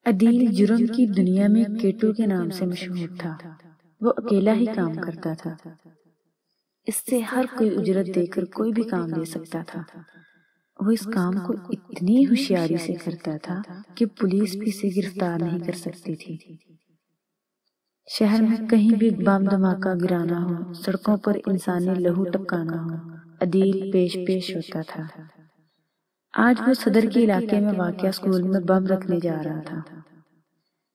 عدیل جرم کی دنیا میں کیٹو کے نام سے مشہور تھا۔ وہ اکیلا ہی کام کرتا تھا۔ اس سے ہر کوئی اجرت دے کر کوئی بھی کام لے سکتا تھا۔ وہ اس کام کو اتنی ہوشیاری سے کرتا تھا کہ پولیس بھی اسے گرفتار نہیں کر سکتی تھی۔ شہر میں کہیں بھی بم دھماکہ گرانا ہو، سڑکوں پر انسانی لہو ٹپکانا ہو، عدیل پیش ہوتا تھا۔ آج وہ صدر کے علاقے میں واقع اسکول میں بم رکھنے جا رہا تھا۔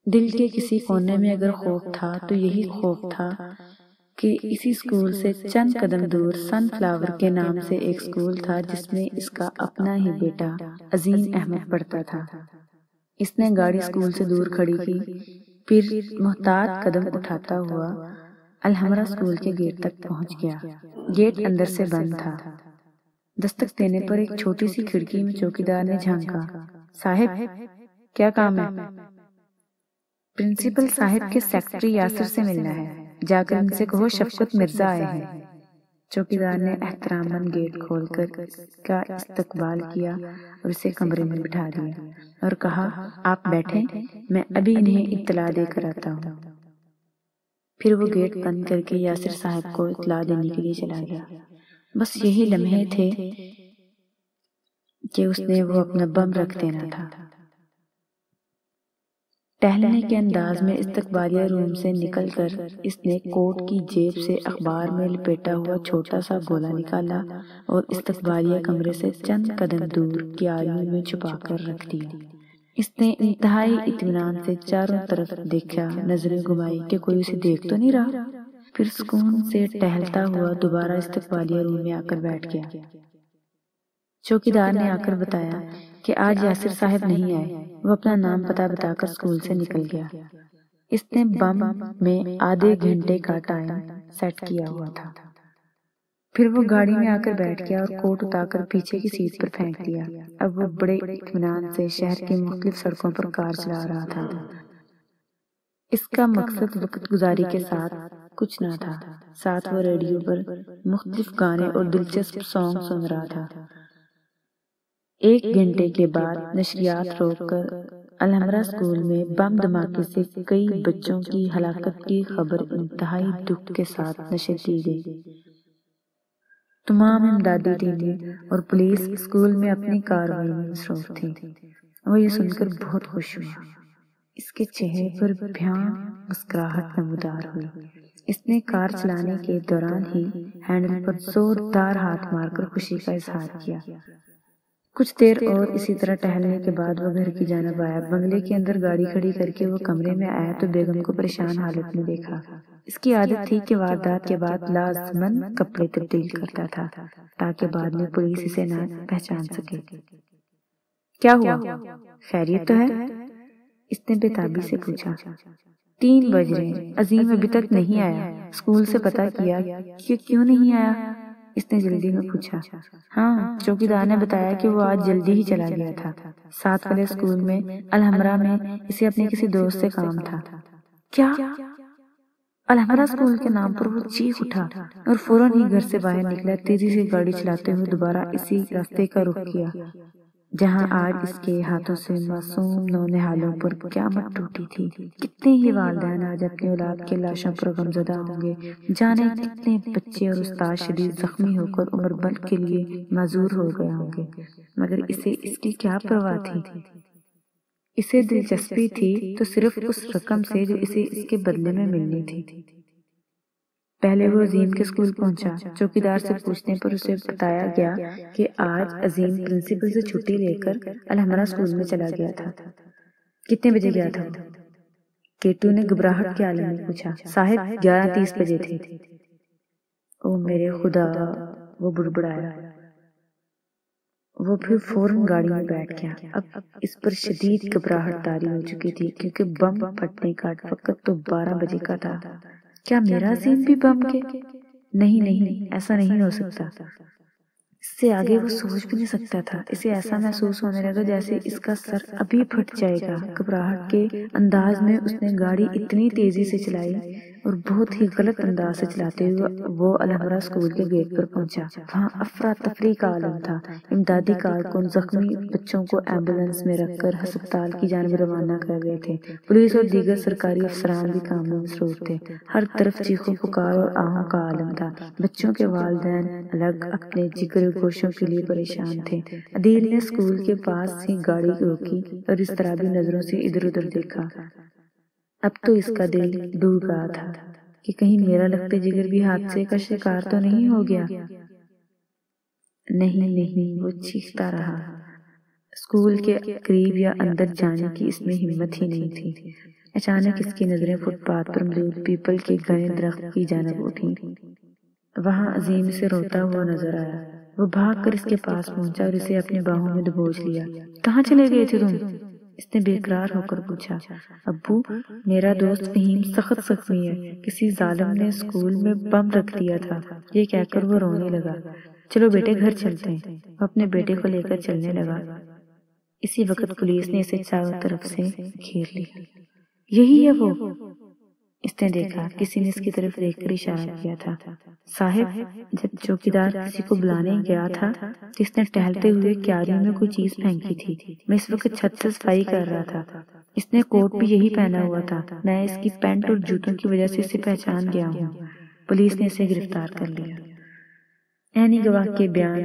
دل کے کسی کونے میں اگر خوف تھا تو یہی خوف تھا کہ اسی اسکول سے چند قدم دور سن فلاور کے نام سے ایک اسکول تھا جس میں اس کا اپنا ہی بیٹا عظیم احمد پڑھتا تھا۔ اس نے گاڑی اسکول سے دور کھڑی کی، پھر محتاط قدم اٹھاتا ہوا الحمرا اسکول کے گیٹ تک پہنچ گیا۔ گیٹ اندر سے بند تھا۔ دستک دینے پر ایک چھوٹی سی کھڑکی میں چوکیدار نے جھانکا۔ صاحب، کیا کام ہے؟ پرنسپل صاحب کے سیکرٹری یاسر سے ملنا ہے، جا کر ان سے کہو شفقت مرزا آئے ہیں۔ چوکیدار نے احتراماً گیٹ کھول کر اس کا استقبال کیا اور اسے کمرے میں بٹھا دیا اور کہا، آپ بیٹھیں، میں ابھی انہیں اطلاع دے کر آتا ہوں۔ پھر وہ گیٹ بند کر کے یاسر صاحب کو اطلاع دینے کے لیے چلا گیا۔ بس یہی لمحے تھے کہ اس نے وہ اپنا بم رکھ دینا تھا۔ ٹہلنے کے انداز میں استقبالیہ روم سے نکل کر اس نے کوٹ کی جیب سے اخبار میں لپیٹا ہوا چھوٹا سا گولا نکالا اور استقبالیہ کمرے سے چند قدم دور کیاریوں میں چھپا کر رکھ دیا۔ اس نے انتہائی اطمینان سے چاروں طرف دیکھا، نظریں گھمائی کہ کوئی اسے دیکھ تو نہیں رہا۔ پھر سکون سے ٹہلتا ہوا دوبارہ استقبالیہ روم میں آ کر بیٹھ گیا۔ چوکیدار نے آ کر بتایا کہ آج یاسر صاحب نہیں آئے، وہ اپنا نام پتہ بتا کر اسکول سے نکل گیا۔ اس نے بم میں آدھے گھنٹے کا ٹائم سیٹ کیا ہوا تھا۔ پھر وہ گاڑی میں آ کر بیٹھ گیا اور کوٹ اتار کر پیچھے کی سیٹ پر پھینک دیا۔ اب وہ بڑے اطمینان سے شہر کی مختلف سڑکوں پر کار چلا رہا تھا۔ اس کا مقصد وقت گزاری کے ساتھ کچھ نہ تھا، ساتھ وہ ریڈیو پر مختلف گانے اور دلچسپ سانگ سن رہا تھا۔ ایک گھنٹے کے بعد نشریات روک کر الحمرا اسکول میں بم دھماکے سے کئی بچوں کی ہلاکت کی خبر انتہائی دکھ کے ساتھ نشر کی گئی۔ تمام امدادی ٹیمیں اور پولیس اسکول میں اپنی کارروائی میں مصروف تھی۔ وہ یہ سن کر بہت خوش ہوا۔ اس کے چہرے پر بھیاں مسکراہٹ نمودار ہوئی۔ اس نے کار چلانے کے دوران ہی ہینڈل پر زوردار ہاتھ مار کر خوشی کا اظہار کیا۔ کچھ دیر اور اسی طرح ٹہلنے کے بعد وہ گھر کی جانب آیا۔ بنگلے کے اندر گاڑی کھڑی کر کے وہ کمرے میں آیا تو بیگم کو پریشان حالت میں دیکھا۔ اس کی عادت تھی کہ واردات کے بعد لازماً کپڑے تبدیل کرتا تھا تاکہ بعد میں پولیس اسے نہ پہچان سکے۔ کیا ہوا؟ خیریت تو ہے؟ اس نے بےتابی سے پوچھا۔ 3 بج رہے ہیں، عظیم ابھی تک نہیں آیا، اسکول سے پتہ کیا کہ کیوں نہیں آیا؟ اس نے جلدی میں پوچھا۔ ہاں، چوکیدار نے بتایا کہ وہ آج جلدی ہی چلا گیا تھا۔ ساتھ والے اسکول میں الحمرا میں اسے اپنے کسی دوست سے کام تھا۔ کیا؟ الحمرا اسکول کے نام پر وہ چیخ اٹھا اور فوراً ہی گھر سے باہر نکلا۔ تیزی سے گاڑی چلاتے ہوئے دوبارہ اسی راستے کا رخ کیا جہاں آج اس کے ہاتھوں سے معصوم نونہالوں پر قیامت ٹوٹی تھی۔ کتنے ہی والدین آج اپنی اولاد کی لاشوں پر غمزدہ ہوں گے، جانے کتنے بچے اور استاد شدید زخمی ہو کر عمر بھر کے لیے معذور ہو گئے ہوں گے، مگر اسے اس کی کیا پرواہ تھی؟ اسے دلچسپی تھی تو صرف اس رقم سے جو اسے اس کے بدلے میں ملنی تھی۔ پہلے وہ عظیم کے اسکول پہنچا۔ چوکیدار سے پوچھنے پر اسے بتایا گیا کہ آج عظیم پرنسپل سے چھٹی لے کر الحمرا اسکول میں چلا گیا تھا۔ کتنے بجے گیا تھا؟ کیٹو نے گھبراہٹ کے عالم میں پوچھا۔ صاحب 11:30 بجے تھے۔ او میرے خدا، وہ بڑبڑایا۔ وہ پھر فوراً گاڑی میں بیٹھ گیا۔ اب اس پر شدید گھبراہٹ طاری ہو چکی تھی کیونکہ بم پھٹنے کا وقت تو 12 بجے کا تھا۔ کیا میرا عظیم بھی بم کے؟ نہیں، ایسا نہیں ہو سکتا۔ اس سے آگے وہ سوچ بھی نہیں سکتا تھا۔ اسے ایسا محسوس ہونے لگا جیسے اس کا سر ابھی پھٹ جائے گا۔ گھبراہٹ کے انداز میں اس نے گاڑی اتنی تیزی سے چلائی اور بہت ہی غلط انداز سے چلاتے ہوئے وہ الحمرا اسکول کے گیٹ پر پہنچا۔ وہاں افراتفری کا عالم تھا۔ امدادی کارکن زخمی بچوں کو ایمبولینس میں رکھ کر ہسپتال کی جانب روانہ کر رہے تھے۔ پولیس اور دیگر سرکاری افسران بھی کام میں مصروف تھے۔ ہر طرف چیخو پکار اور آہوں کا عالم تھا۔ بچوں کے والدین الگ اپنے جگر گوشوں کے لیے پریشان تھے۔ عدیل نے اسکول کے پاس ہی گاڑی روکی اور اضطرابی نظروں سے ادھر ادھر دیکھا۔ اب تو اس کا دل ڈوب رہا تھا کہ کہیں میرا لگتے جگر بھی حادثے کا شکار تو نہیں ہو گیا۔ نہیں، وہ چیختا رہا۔ اسکول کے قریب یا اندر جانے کی اس میں ہمت ہی نہیں تھی۔ اچانک اس کی نظریں فٹ پاتھ پر موجود پیپل کے گھنے درخت کی جانب اٹھیں۔ وہاں عظیم اسے روتا ہوا نظر آیا۔ وہ بھاگ کر اس کے پاس پہنچا اور اسے اپنے باہوں میں دبوچ لیا۔ کہاں چلے گئے تھے تم؟ اس نے بے قرار ہو کر پوچھا۔ ابو، میرا دوست فہیم سخت زخمی ہے۔ کسی ظالم نے اسکول میں بم رکھ دیا تھا۔ یہ کہہ کر وہ رونے لگا۔ چلو بیٹے گھر چلتے ہیں۔ وہ اپنے بیٹے کو لے کر چلنے لگا۔ اسی وقت پولیس نے اسے چاروں طرف سے گھیر لیا۔ یہی ہے وہ، اس نے دیکھا۔ کسی نے اس کی طرف دیکھ کر اشارہ کیا تھا۔ صاحب، جب چوکیدار کسی کو بلانے گیا تھا تو اس نے ٹہلتے ہوئے کیاریوں میں کوئی چیز پھینکی تھی۔ میں اس وقت چھت سے صفائی کر رہا تھا۔ اس نے کوٹ بھی یہی پہنا ہوا تھا۔ میں اس کی پینٹ اور جوتوں کی وجہ سے اسے پہچان گیا ہوں۔ پولیس نے اسے گرفتار کر لیا۔ عینی گواہ کے بیان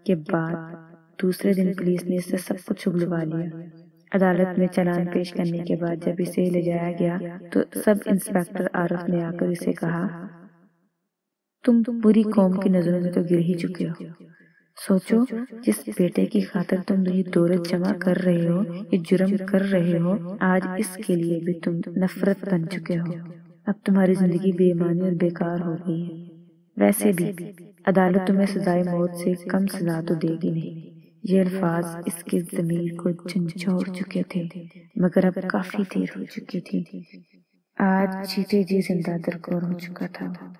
کے بعد دوسرے دن پولیس نے اس سے سب کچھ اگلوا لیا۔ عدالت میں چلان پیش کرنے کے بعد جب اسے لے جایا گیا تو سب انسپکٹر عارف نے آ کر اسے کہا، تم پوری قوم کی نظروں میں تو گر ہی چکے ہو۔ سوچو، جس بیٹے کی خاطر تم یہ دولت جمع کر رہے ہو، یہ جرم کر رہے ہو، آج اس کے لیے بھی تم نفرت بن چکے ہو۔ اب تمہاری زندگی بے معنی اور بیکار ہو گئی ہے۔ ویسے بھی عدالت تمہیں سزائے موت سے کم سزا تو دے گی نہیں۔ یہ الفاظ اس کی ضمیر کو جھنجھوڑ چکے تھے، مگر اب کافی دیر ہو چکی تھی۔ آج جیتے جی زندہ درگور ہو چکا تھا۔